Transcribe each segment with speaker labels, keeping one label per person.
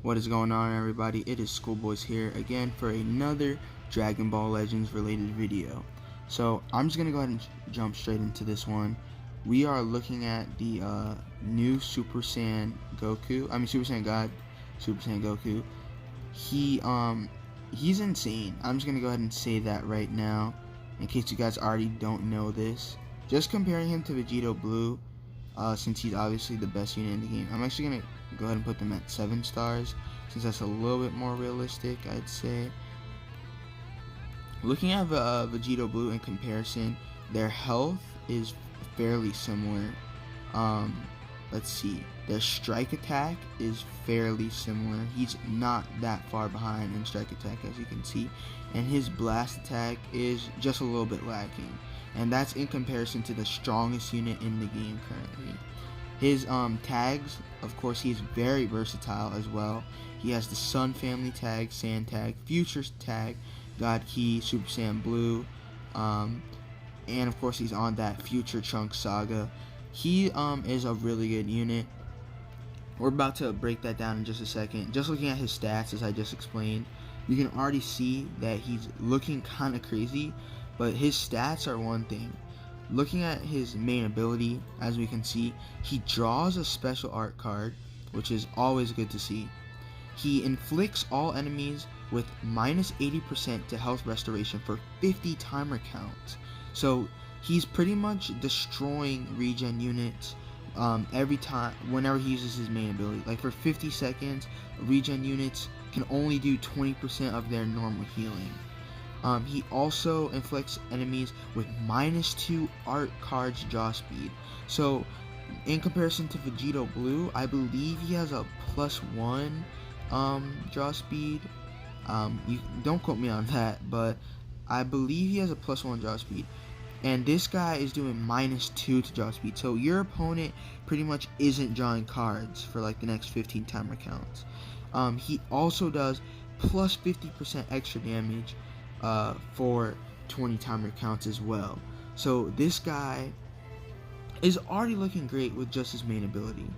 Speaker 1: What is going on, everybody? It is Schoolboys here again for another Dragon Ball Legends related video. So I'm just gonna go ahead and jump straight into this one. We are looking at the new Super Saiyan Goku. Super Saiyan God, Super Saiyan Goku. He's insane. I'm just gonna go ahead and say that right now, in case you guys already don't know this. Just comparing him to Vegeta Blue, since he's obviously the best unit in the game. I'm actually gonna go ahead and put them at 7 stars, since that's a little bit more realistic, I'd say. Looking at Vegeta Blue in comparison, their health is fairly similar. Let's see, their strike attack is fairly similar. He's not that far behind in strike attack, as you can see, and his blast attack is just a little bit lacking, and that's in comparison to the strongest unit in the game currently. His tags, of course, he's very versatile as well. He has the Sun Family tag, Sand tag, Future tag, God Key, Super Saiyan Blue, and of course he's on that Future Trunks saga. He is a really good unit. We're about to break that down in just a second. Just looking at his stats, as I just explained, you can already see that he's looking kind of crazy, but his stats are one thing. Looking at his main ability, as we can see, he draws a special art card, which is always good to see. He inflicts all enemies with minus 80% to health restoration for 50 timer counts. So he's pretty much destroying regen units every time, whenever he uses his main ability. Like for 50 seconds, regen units can only do 20% of their normal healing. He also inflicts enemies with -2 art cards draw speed. So in comparison to Vegeta Blue, I believe he has a +1 draw speed. You don't quote me on that, but I believe he has a +1 draw speed. And this guy is doing -2 to draw speed. So your opponent pretty much isn't drawing cards for like the next 15 timer counts. He also does plus 50% extra damage for 20 timer counts as well. So this guy is already looking great with just his main ability.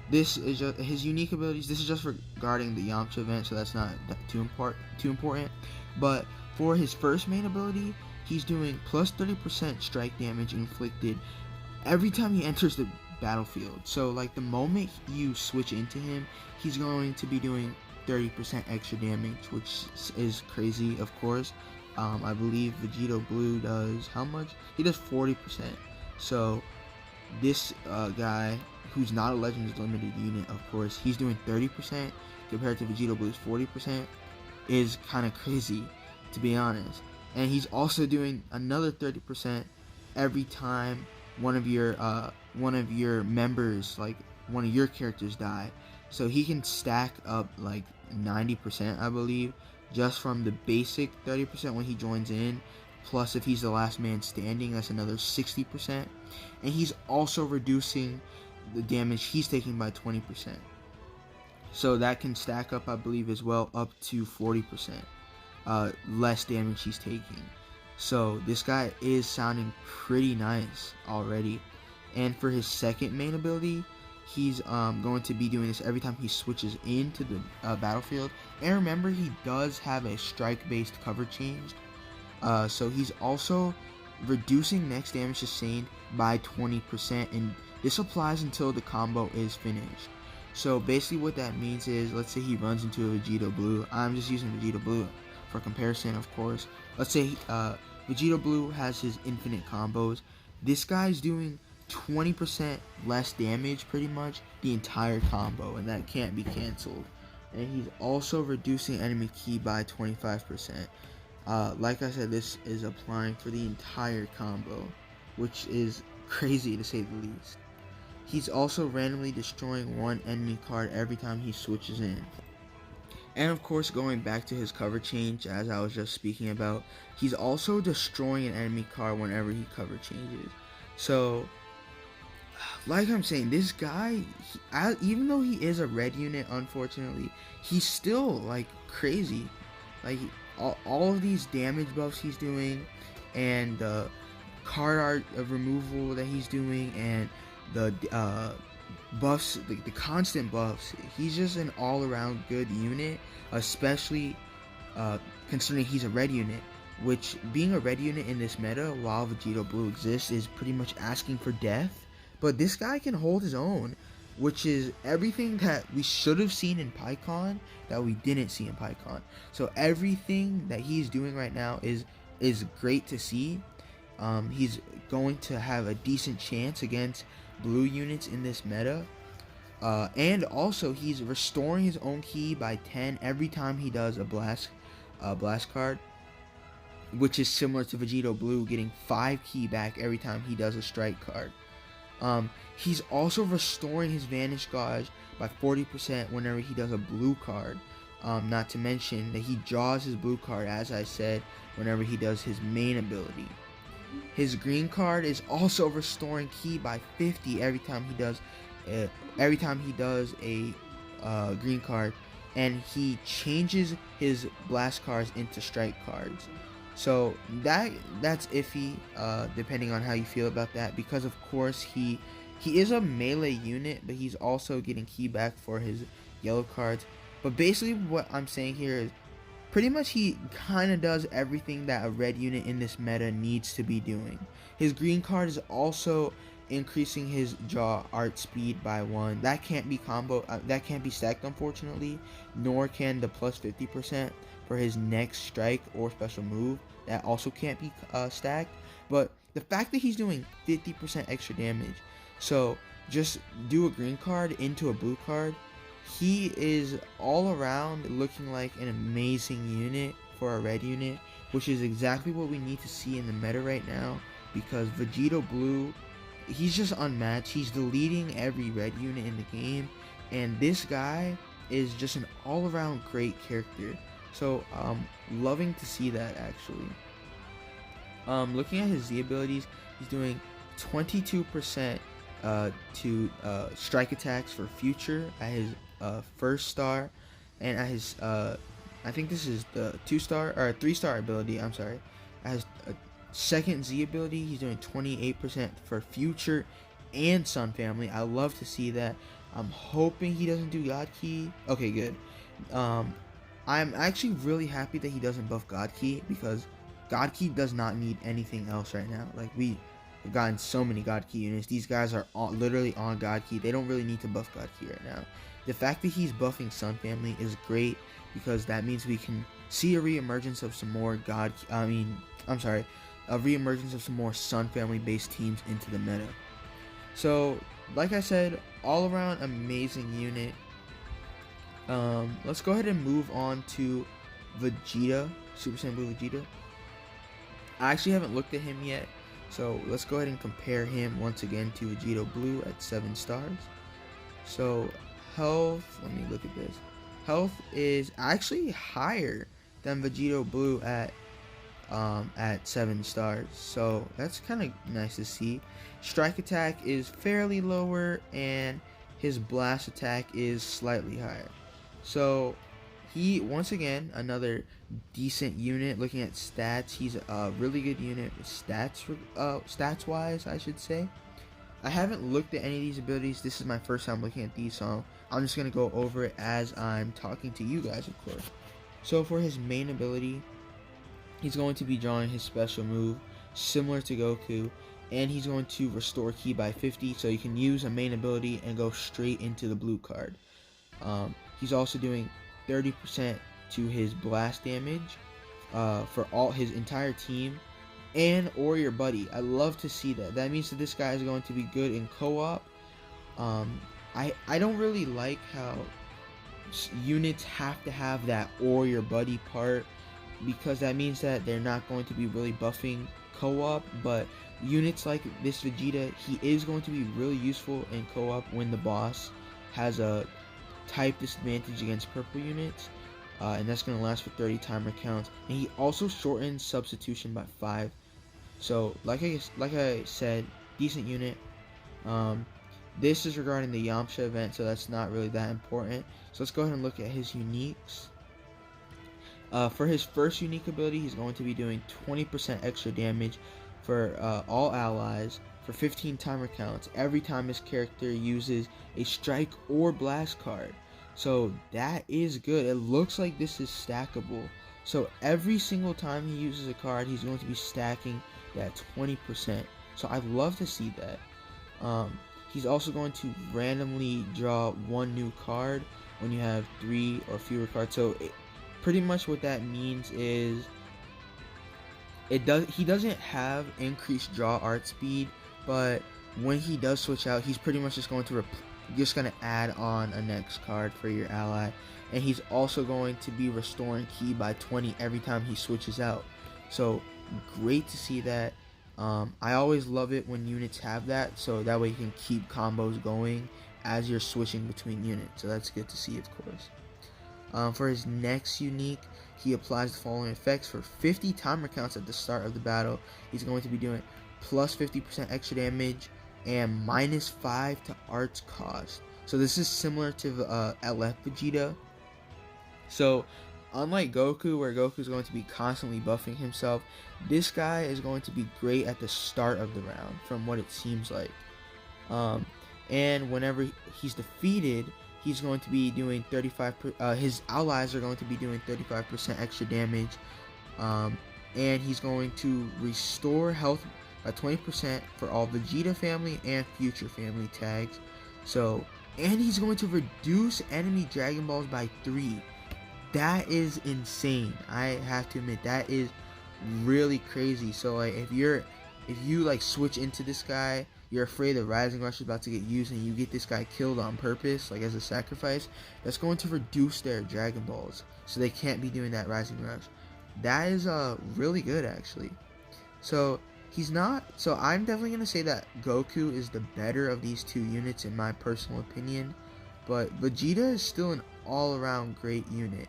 Speaker 1: This is just his unique abilities. This is just regarding the Yamcha event, so that's not too important. But for his first main ability, he's doing plus 30% strike damage inflicted every time he enters the battlefield. So like the moment you switch into him, he's going to be doing 30% extra damage, which is crazy, of course. I believe Vegeta Blue does how much? He does 40%. So this guy, who's not a Legends Limited unit, of course, he's doing 30% compared to Vegeta Blue's 40%, is kind of crazy, to be honest. And he's also doing another 30% every time one of your members, like one of your characters, die. So he can stack up like 90%, I believe, just from the basic 30% when he joins in, plus if he's the last man standing, that's another 60%. And he's also reducing the damage he's taking by 20%. So that can stack up, I believe, as well, up to 40% less damage he's taking. So this guy is sounding pretty nice already. And for his second main ability, he's going to be doing this every time he switches into the battlefield. And remember, he does have a strike-based cover change. So he's also reducing next damage sustained by 20%, and this applies until the combo is finished. So basically what that means is, let's say he runs into a Vegeta Blue. I'm just using Vegeta Blue for comparison, of course. Let's say Vegeta Blue has his infinite combos. This guy's doing 20% less damage pretty much the entire combo, and that can't be cancelled. And he's also reducing enemy ki by 25%. Like I said, this is applying for the entire combo, which is crazy to say the least. He's also randomly destroying one enemy card every time he switches in. And of course, going back to his cover change, as I was just speaking about, he's also destroying an enemy card whenever he cover changes. So like I'm saying, this guy, even though he is a red unit, unfortunately, he's still like crazy. Like all of these damage buffs he's doing, and the card art of removal that he's doing, and the buffs, the constant buffs. He's just an all-around good unit, especially considering he's a red unit, which being a red unit in this meta while Vegeta Blue exists is pretty much asking for death. But this guy can hold his own, which is everything that we should have seen in PyCon that we didn't see in PyCon. So everything that he's doing right now is great to see. He's going to have a decent chance against blue units in this meta. And also he's restoring his own ki by 10 every time he does a blast card, which is similar to Vegeta Blue getting 5 ki back every time he does a strike card. He's also restoring his Vanish Gauge by 40% whenever he does a blue card. Not to mention that he draws his blue card, as I said, whenever he does his main ability. His green card is also restoring ki by 50 every time he does a green card, and he changes his blast cards into strike cards. So that's iffy, depending on how you feel about that, because of course he is a melee unit, but he's also getting ki back for his yellow cards. But basically what I'm saying here is pretty much he kind of does everything that a red unit in this meta needs to be doing. His green card is also increasing his jaw art speed by 1. That can't be that can't be stacked, unfortunately, nor can the plus 50% for his next strike or special move. That also can't be stacked. But the fact that he's doing 50% extra damage, so just do a green card into a blue card, he is all around looking like an amazing unit for a red unit, which is exactly what we need to see in the meta right now, because Vegeta Blue, he's just unmatched. He's deleting every red unit in the game, and this guy is just an all-around great character. So loving to see that, actually. Looking at his Z abilities, he's doing 22% to strike attacks for future at his first star, and at his I think this is the 2-star or 3-star ability, I'm sorry, at his second Z ability, he's doing 28% for future and Sun Family. I love to see that. I'm hoping he doesn't do God Ki. Okay, good. I'm actually really happy that he doesn't buff God Ki, because God Ki does not need anything else right now. Like, we've gotten so many God Ki units. These guys are literally on God Ki. They don't really need to buff God Ki right now. The fact that he's buffing Sun Family is great, because that means we can see a reemergence of some more a reemergence of some more Sun Family based teams into the meta. So, like I said, all around amazing unit. Let's go ahead and move on to Vegeta, Super Saiyan Blue Vegeta. I actually haven't looked at him yet, so let's go ahead and compare him once again to Vegeta Blue at 7 stars. So health, let me look at this. Health is actually higher than Vegeta Blue at 7 stars, so that's kind of nice to see. Strike attack is fairly lower, and his blast attack is slightly higher. So he, once again, another decent unit. Looking at stats, he's a really good unit stats wise, I should say. I haven't looked at any of these abilities. This is my first time looking at these, so I'm just gonna go over it as I'm talking to you guys, of course. So for his main ability, he's going to be drawing his special move similar to Goku, and he's going to restore ki by 50, so you can use a main ability and go straight into the blue card. He's also doing 30% to his blast damage for all his entire team and or your buddy. I love to see that. That means that this guy is going to be good in co-op. I don't really like how units have to have that or your buddy part, because that means that they're not going to be really buffing co-op. But units like this Vegeta, he is going to be really useful in co-op when the boss has a type disadvantage against purple units, and that's going to last for 30 timer counts. And he also shortens substitution by 5. So like I said, decent unit. This is regarding the Yamcha event, so that's not really that important. So let's go ahead and look at his uniques. For his first unique ability, he's going to be doing 20% extra damage for all allies for 15 timer counts every time his character uses a strike or blast card. So that is good. It looks like this is stackable. So every single time he uses a card, he's going to be stacking that 20%. So I'd love to see that. He's also going to randomly draw one new card when you have 3 or fewer cards. So pretty much what that means is he doesn't have increased draw art speed, but when he does switch out, he's pretty much just going to add on a next card for your ally, and he's also going to be restoring ki by 20 every time he switches out. So great to see that. I always love it when units have that, so that way you can keep combos going as you're switching between units. So that's good to see, of course. For his next unique, he applies the following effects for 50 timer counts at the start of the battle. He's going to be doing plus 50% extra damage and minus 5 to arts cost. So this is similar to the LF Vegeta. So unlike Goku, where Goku is going to be constantly buffing himself, this guy is going to be great at the start of the round, from what it seems like. And whenever he's defeated, he's going to be doing 35%. His allies are going to be doing 35% extra damage, and he's going to restore health by 20% for all Vegeta family and future family tags. So, and he's going to reduce enemy Dragon Balls by 3. That is insane. I have to admit, that is really crazy. So like if you like switch into this guy, you're afraid the Rising Rush is about to get used, and you get this guy killed on purpose, like as a sacrifice, that's going to reduce their Dragon Balls, so they can't be doing that Rising Rush. That is really good, actually. So I'm definitely gonna say that Goku is the better of these two units in my personal opinion, but Vegeta is still an all-around great unit.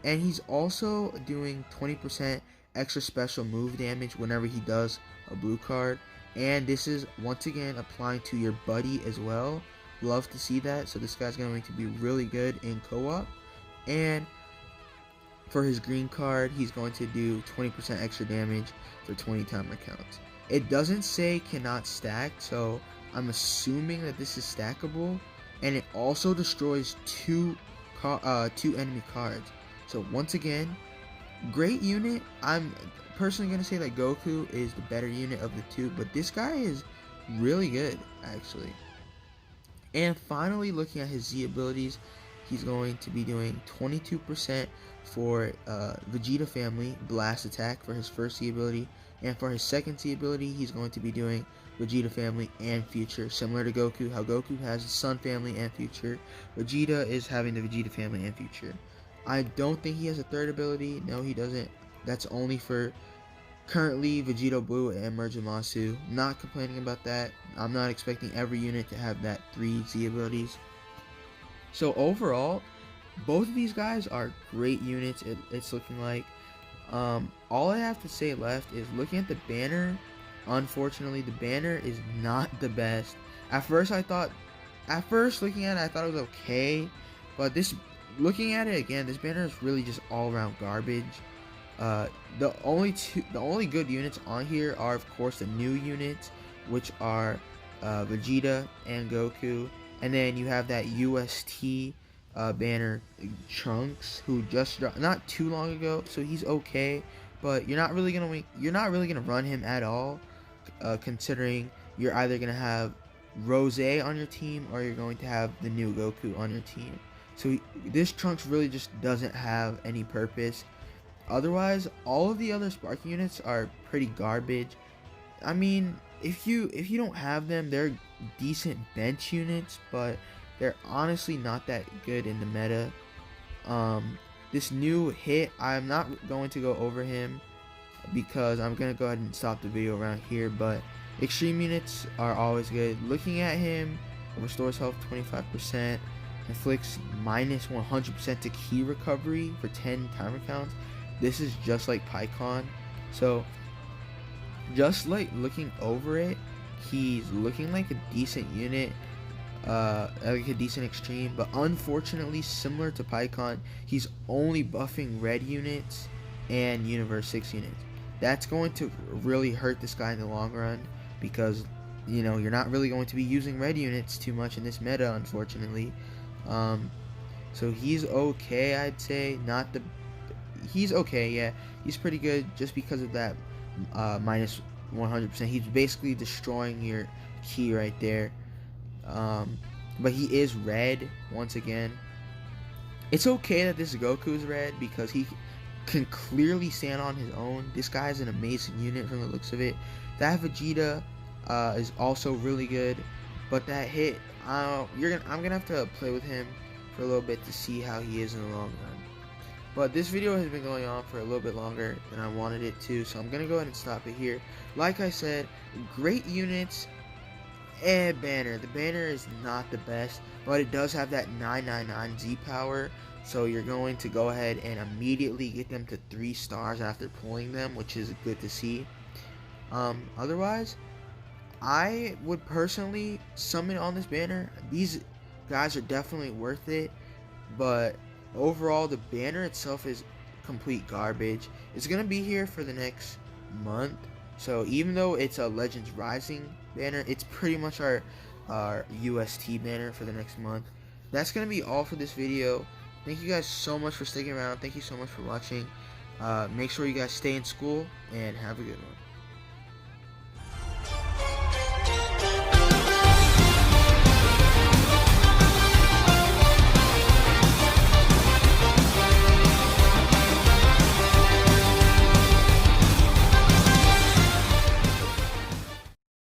Speaker 1: And he's also doing 20% extra special move damage whenever he does a blue card. And this is, once again, applying to your buddy as well. Love to see that. So this guy's going to be really good in co-op. And for his green card, he's going to do 20% extra damage for 20 timer counts. It doesn't say cannot stack, so I'm assuming that this is stackable. And it also destroys two enemy cards. So once again, great unit. I'm personally going to say that Goku is the better unit of the two, but this guy is really good, actually. And finally, looking at his Z abilities, he's going to be doing 22% for Vegeta family blast attack for his first Z ability, and for his second Z ability, he's going to be doing Vegeta family and future, similar to Goku. How Goku has his Sun family and future, Vegeta is having the Vegeta family and future. I don't think he has a third ability. No, he doesn't. That's only for currently Vegeta Blue and Mergemasu. Not complaining about that. I'm not expecting every unit to have that 3 Z abilities. So overall, both of these guys are great units. It's looking like. All I have to say left is looking at the banner. Unfortunately, the banner is not the best. At first looking at it, I thought it was okay, but looking at it again, this banner is really just all around garbage. The only good units on here are, of course, the new units, which are Vegeta and Goku, and then you have that UST banner Trunks, who just dropped not too long ago, so he's okay, but you're not really gonna run him at all, considering you're either gonna have Rose on your team or you're going to have the new Goku on your team. So this Trunks really just doesn't have any purpose. Otherwise, all of the other Spark units are pretty garbage. I mean, if you don't have them, they're decent bench units, but they're honestly not that good in the meta. This new hit, I'm not going to go over him because I'm going to go ahead and stop the video around here, but extreme units are always good. Looking at him, restores health 25%, inflicts minus 100% to ki recovery for 10 timer counts. This is just like Pycon. So just like looking over it, he's looking like a decent unit, like a decent extreme, but unfortunately, similar to Pycon, he's only buffing red units and Universe 6 units. That's going to really hurt this guy in the long run, because you're not really going to be using red units too much in this meta, unfortunately. So he's okay, I'd say. He's okay, yeah. He's pretty good just because of that minus 100%. He's basically destroying your key right there. But he is red once again. It's okay that this Goku is red because he can clearly stand on his own. This guy is an amazing unit from the looks of it. That Vegeta is also really good, but that hit, I'm gonna have to play with him for a little bit to see how he is in the long run. But this video has been going on for a little bit longer than I wanted it to, so I'm gonna go ahead and stop it here. Like I said, great units. Banner. The banner is not the best, but it does have that 999 Z power, so you're going to go ahead and immediately get them to 3 stars after pulling them, which is good to see. Otherwise, I would personally summon on this banner. These guys are definitely worth it, but overall the banner itself is complete garbage. It's gonna be here for the next month, so even though it's a Legends Rising banner, it's pretty much our UST banner for the next month. That's gonna be all for this video. Thank you guys so much for sticking around. Thank you so much for watching. Make sure you guys stay in school and have a good one.